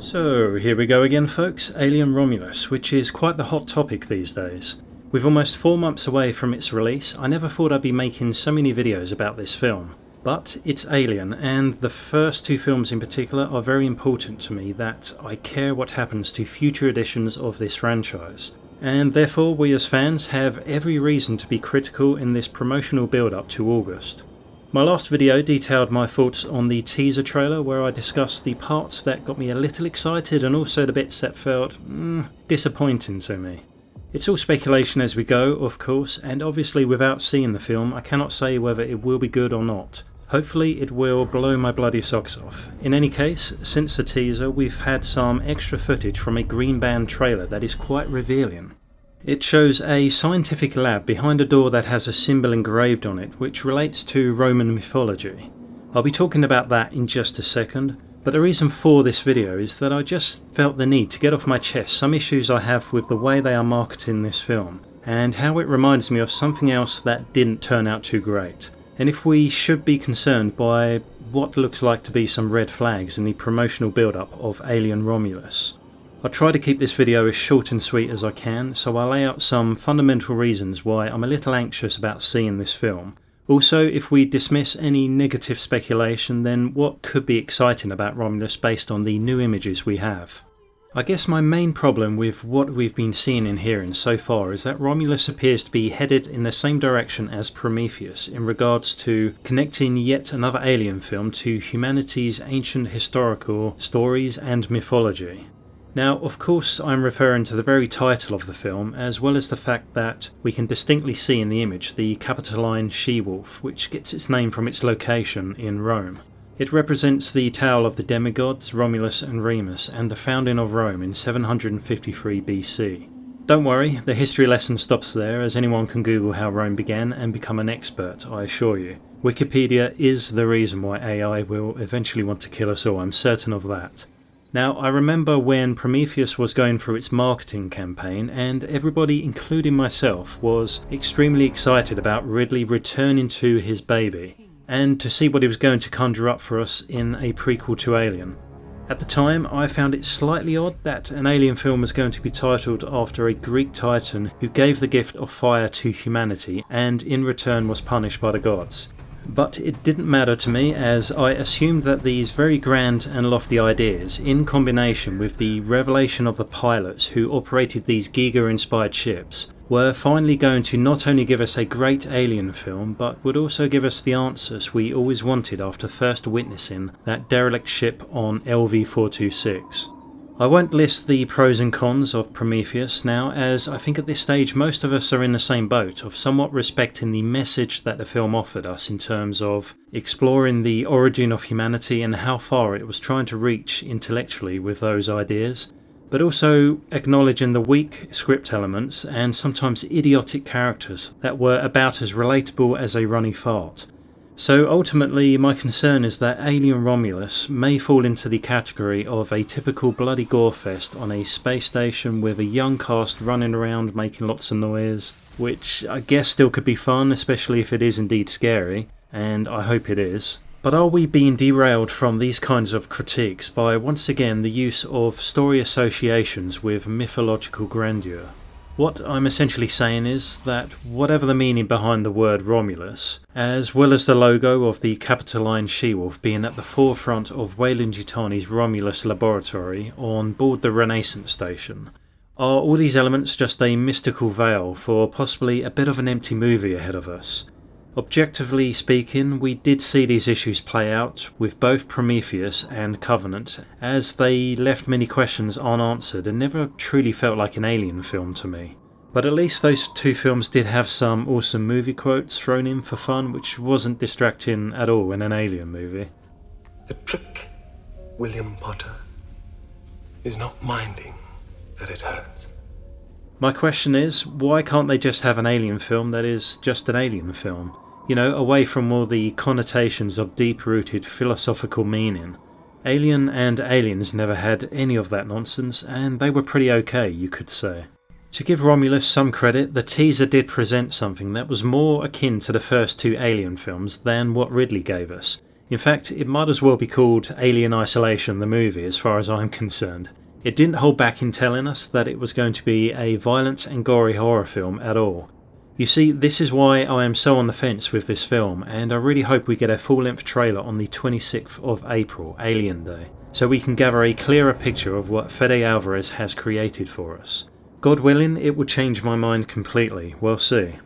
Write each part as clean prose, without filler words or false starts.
So here we go again folks, Alien Romulus, which is quite the hot topic these days. With almost 4 months away from its release, I never thought I'd be making so many videos about this film. But it's Alien, and the first two films in particular are very important to me, that I care what happens to future editions of this franchise. And therefore we as fans have every reason to be critical in this promotional build-up to August. My last video detailed my thoughts on the teaser trailer, where I discussed the parts that got me a little excited and also the bits that felt disappointing to me. It's all speculation as we go, of course, and obviously without seeing the film I cannot say whether it will be good or not. Hopefully it will blow my bloody socks off. In any case, since the teaser we've had some extra footage from a green band trailer that is quite revealing. It shows a scientific lab behind a door that has a symbol engraved on it which relates to Roman mythology. I'll be talking about that in just a second, but the reason for this video is that I just felt the need to get off my chest some issues I have with the way they are marketing this film, and how it reminds me of something else that didn't turn out too great, and if we should be concerned by what looks like to be some red flags in the promotional build-up of Alien Romulus. I'll try to keep this video as short and sweet as I can, so I'll lay out some fundamental reasons why I'm a little anxious about seeing this film. Also, if we dismiss any negative speculation, then what could be exciting about Romulus based on the new images we have? I guess my main problem with what we've been seeing and hearing so far is that Romulus appears to be headed in the same direction as Prometheus in regards to connecting yet another alien film to humanity's ancient historical stories and mythology. Now, of course, I'm referring to the very title of the film, as well as the fact that we can distinctly see in the image the Capitoline she-wolf, which gets its name from its location in Rome. It represents the tale of the demigods Romulus and Remus and the founding of Rome in 753 BC. Don't worry, the history lesson stops there, as anyone can Google how Rome began and become an expert, I assure you. Wikipedia is the reason why AI will eventually want to kill us all, I'm certain of that. Now, I remember when Prometheus was going through its marketing campaign, and everybody, including myself, was extremely excited about Ridley returning to his baby, and to see what he was going to conjure up for us in a prequel to Alien. At the time, I found it slightly odd that an Alien film was going to be titled after a Greek titan who gave the gift of fire to humanity and in return was punished by the gods. But it didn't matter to me, as I assumed that these very grand and lofty ideas, in combination with the revelation of the pilots who operated these Giga-inspired ships, were finally going to not only give us a great alien film, but would also give us the answers we always wanted after first witnessing that derelict ship on LV-426. I won't list the pros and cons of Prometheus now, as I think at this stage most of us are in the same boat of somewhat respecting the message that the film offered us in terms of exploring the origin of humanity and how far it was trying to reach intellectually with those ideas, but also acknowledging the weak script elements and sometimes idiotic characters that were about as relatable as a runny fart. So ultimately my concern is that Alien Romulus may fall into the category of a typical bloody gore fest on a space station with a young cast running around making lots of noise, which I guess still could be fun, especially if it is indeed scary, and I hope it is. But are we being derailed from these kinds of critiques by once again the use of story associations with mythological grandeur? What I'm essentially saying is that whatever the meaning behind the word Romulus, as well as the logo of the Capitoline she-wolf being at the forefront of Weyland-Yutani's Romulus laboratory on board the Renaissance station, are all these elements just a mystical veil for possibly a bit of an empty movie ahead of us? Objectively speaking, we did see these issues play out with both Prometheus and Covenant, as they left many questions unanswered and never truly felt like an alien film to me. But at least those two films did have some awesome movie quotes thrown in for fun, which wasn't distracting at all in an alien movie. The trick, William Potter, is not minding that it hurts. My question is, why can't they just have an alien film that is just an alien film? You know, away from all the connotations of deep-rooted philosophical meaning. Alien and Aliens never had any of that nonsense, and they were pretty okay, you could say. To give Romulus some credit, the teaser did present something that was more akin to the first two Alien films than what Ridley gave us. In fact, it might as well be called Alien Isolation the movie as far as I'm concerned. It didn't hold back in telling us that it was going to be a violent and gory horror film at all. You see, this is why I am so on the fence with this film, and I really hope we get a full-length trailer on the 26th of April, Alien Day, so we can gather a clearer picture of what Fede Alvarez has created for us. God willing, it will change my mind completely, we'll see.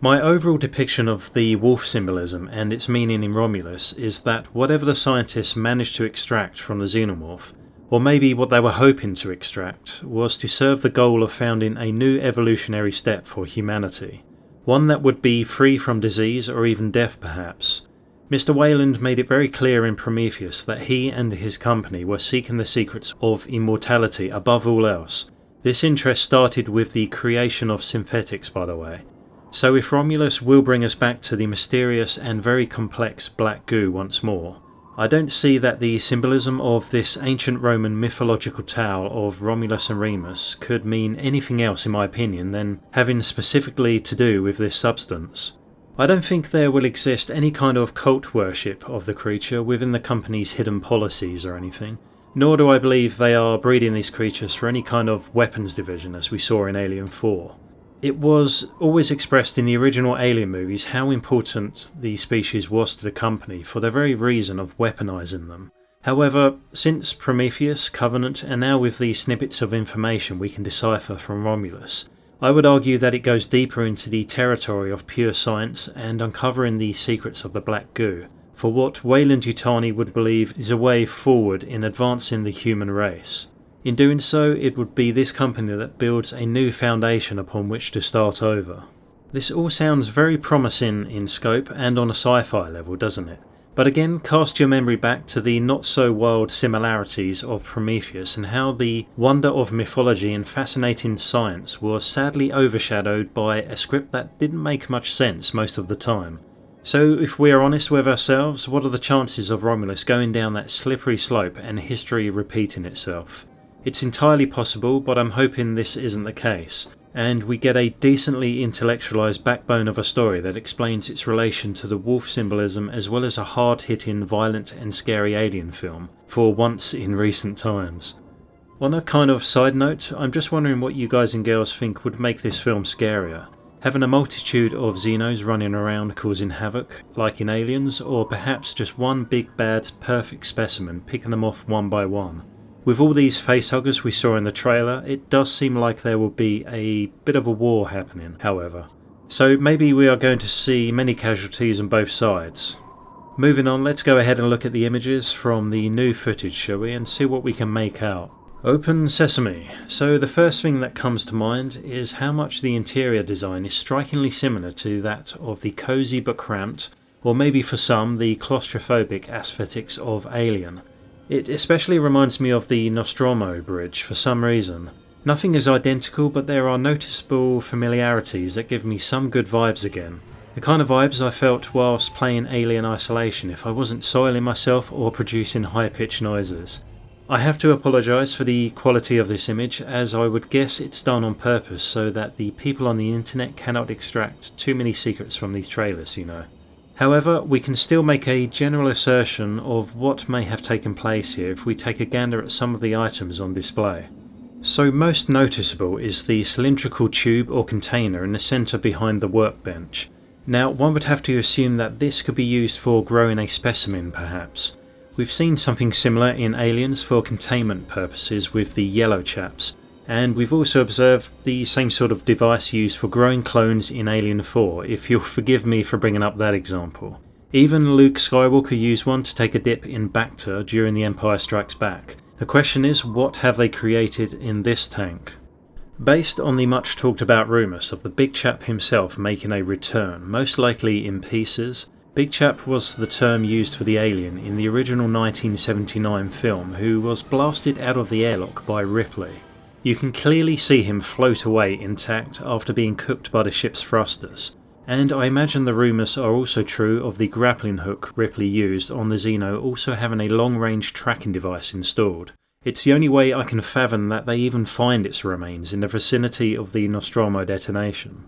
My overall depiction of the wolf symbolism and its meaning in Romulus is that whatever the scientists managed to extract from the xenomorph, or maybe what they were hoping to extract, was to serve the goal of founding a new evolutionary step for humanity, one that would be free from disease or even death perhaps. Mr. Weyland made it very clear in Prometheus that he and his company were seeking the secrets of immortality above all else. This interest started with the creation of synthetics, by the way. So if Romulus will bring us back to the mysterious and very complex black goo once more, I don't see that the symbolism of this ancient Roman mythological tale of Romulus and Remus could mean anything else in my opinion than having specifically to do with this substance. I don't think there will exist any kind of cult worship of the creature within the company's hidden policies or anything, nor do I believe they are breeding these creatures for any kind of weapons division as we saw in Alien 4. It was always expressed in the original Alien movies how important the species was to the company for the very reason of weaponizing them. However, since Prometheus, Covenant, and now with the snippets of information we can decipher from Romulus, I would argue that it goes deeper into the territory of pure science and uncovering the secrets of the black goo, for what Weyland-Yutani would believe is a way forward in advancing the human race. In doing so, it would be this company that builds a new foundation upon which to start over. This all sounds very promising in scope and on a sci-fi level, doesn't it? But again, cast your memory back to the not-so-wild similarities of Prometheus and how the wonder of mythology and fascinating science was sadly overshadowed by a script that didn't make much sense most of the time. So if we are honest with ourselves, what are the chances of Romulus going down that slippery slope and history repeating itself? It's entirely possible, but I'm hoping this isn't the case, and we get a decently intellectualised backbone of a story that explains its relation to the wolf symbolism as well as a hard-hitting, violent and scary alien film, for once in recent times. On a kind of side note, I'm just wondering what you guys and girls think would make this film scarier. Having a multitude of Xenos running around causing havoc, like in Aliens, or perhaps just one big bad perfect specimen picking them off one by one. With all these facehuggers we saw in the trailer, it does seem like there will be a bit of a war happening, however. So maybe we are going to see many casualties on both sides. Moving on, let's go ahead and look at the images from the new footage, shall we, and see what we can make out. Open sesame. So the first thing that comes to mind is how much the interior design is strikingly similar to that of the cosy but cramped, or maybe for some, the claustrophobic aesthetics of Alien. It especially reminds me of the Nostromo bridge for some reason. Nothing is identical, but there are noticeable familiarities that give me some good vibes again. The kind of vibes I felt whilst playing Alien Isolation if I wasn't soiling myself or producing high-pitched noises. I have to apologise for the quality of this image, as I would guess it's done on purpose so that the people on the internet cannot extract too many secrets from these trailers, you know. However, we can still make a general assertion of what may have taken place here if we take a gander at some of the items on display. So most noticeable is the cylindrical tube or container in the centre behind the workbench. Now, one would have to assume that this could be used for growing a specimen perhaps. We've seen something similar in Aliens for containment purposes with the yellow chaps, and we've also observed the same sort of device used for growing clones in Alien 4, if you'll forgive me for bringing up that example. Even Luke Skywalker used one to take a dip in Bacta during The Empire Strikes Back. The question is, what have they created in this tank? Based on the much talked about rumours of the Big Chap himself making a return, most likely in pieces, Big Chap was the term used for the alien in the original 1979 film who was blasted out of the airlock by Ripley. You can clearly see him float away intact after being cooked by the ship's thrusters, and I imagine the rumours are also true of the grappling hook Ripley used on the Xeno also having a long-range tracking device installed. It's the only way I can fathom that they even find its remains in the vicinity of the Nostromo detonation.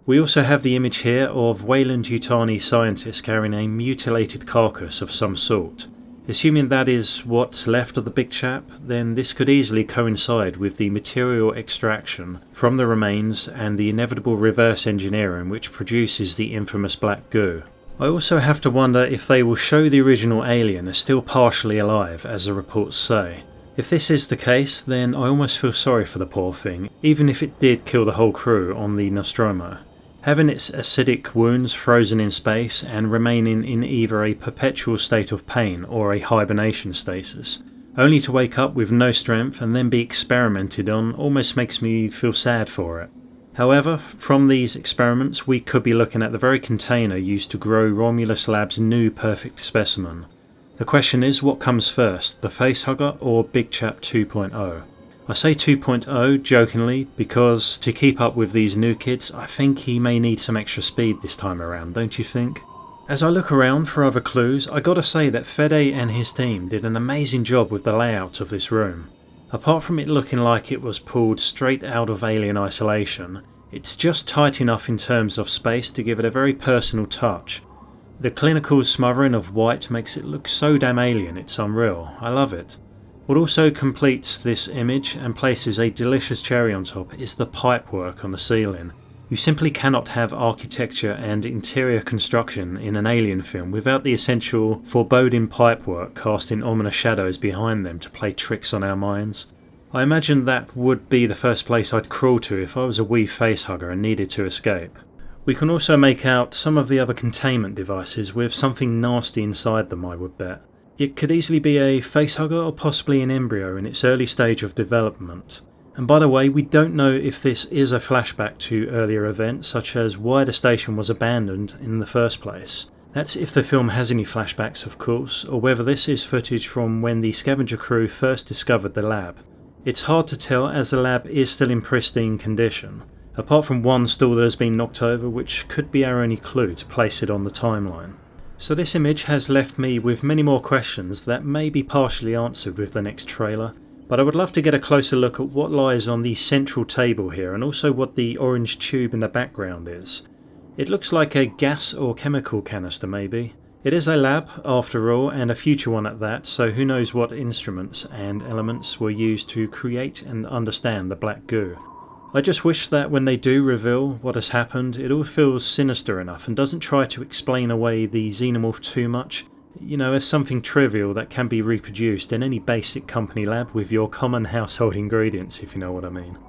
We also have the image here of Weyland-Yutani scientists carrying a mutilated carcass of some sort. Assuming that is what's left of the big chap, then this could easily coincide with the material extraction from the remains and the inevitable reverse engineering which produces the infamous black goo. I also have to wonder if they will show the original alien as still partially alive, as the reports say. If this is the case, then I almost feel sorry for the poor thing, even if it did kill the whole crew on the Nostromo. Having its acidic wounds frozen in space and remaining in either a perpetual state of pain or a hibernation stasis, only to wake up with no strength and then be experimented on, almost makes me feel sad for it. However, from these experiments we could be looking at the very container used to grow Romulus Labs' new perfect specimen. The question is, what comes first, the facehugger or Big Chap 2.0? I say 2.0 jokingly because to keep up with these new kids, I think he may need some extra speed this time around, don't you think? As I look around for other clues, I gotta say that Fede and his team did an amazing job with the layout of this room. Apart from it looking like it was pulled straight out of Alien Isolation, it's just tight enough in terms of space to give it a very personal touch. The clinical smothering of white makes it look so damn alien, it's unreal. I love it. What also completes this image and places a delicious cherry on top is the pipework on the ceiling. You simply cannot have architecture and interior construction in an alien film without the essential foreboding pipework casting ominous shadows behind them to play tricks on our minds. I imagine that would be the first place I'd crawl to if I was a wee facehugger and needed to escape. We can also make out some of the other containment devices with something nasty inside them, I would bet. It could easily be a facehugger or possibly an embryo in its early stage of development. And by the way, we don't know if this is a flashback to earlier events, such as why the station was abandoned in the first place. That's if the film has any flashbacks, of course, or whether this is footage from when the scavenger crew first discovered the lab. It's hard to tell as the lab is still in pristine condition, apart from one stool that has been knocked over, which could be our only clue to place it on the timeline. So this image has left me with many more questions that may be partially answered with the next trailer, but I would love to get a closer look at what lies on the central table here and also what the orange tube in the background is. It looks like a gas or chemical canister maybe. It is a lab after all, and a future one at that, so who knows what instruments and elements were used to create and understand the black goo. I just wish that when they do reveal what has happened, it all feels sinister enough and doesn't try to explain away the xenomorph too much, as something trivial that can be reproduced in any basic company lab with your common household ingredients, if you know what I mean.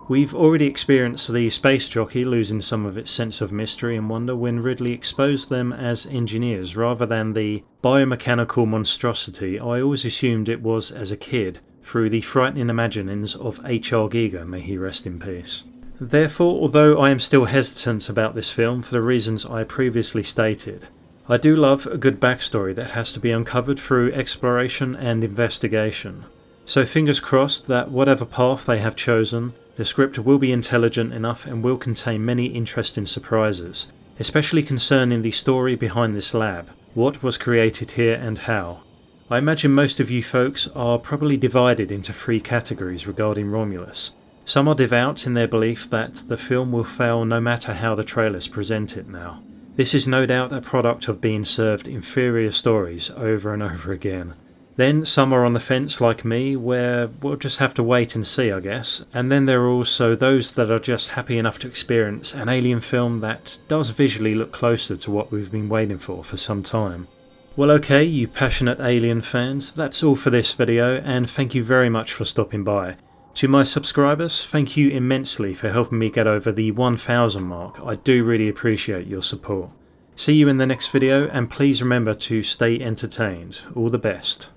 We've already experienced the space jockey losing some of its sense of mystery and wonder when Ridley exposed them as engineers rather than the biomechanical monstrosity I always assumed it was as a kid, through the frightening imaginings of H.R. Giger, may he rest in peace. Therefore, although I am still hesitant about this film for the reasons I previously stated, I do love a good backstory that has to be uncovered through exploration and investigation. So fingers crossed that whatever path they have chosen, the script will be intelligent enough and will contain many interesting surprises, especially concerning the story behind this lab, what was created here and how. I imagine most of you folks are probably divided into three categories regarding Romulus. Some are devout in their belief that the film will fail no matter how the trailers present it now. This is no doubt a product of being served inferior stories over and over again. Then some are on the fence like me, where we'll just have to wait and see, I guess. And then there are also those that are just happy enough to experience an alien film that does visually look closer to what we've been waiting for some time. Well okay, you passionate alien fans, that's all for this video, and thank you very much for stopping by. To my subscribers, thank you immensely for helping me get over the 1000 mark. I do really appreciate your support. See you in the next video, and please remember to stay entertained. All the best.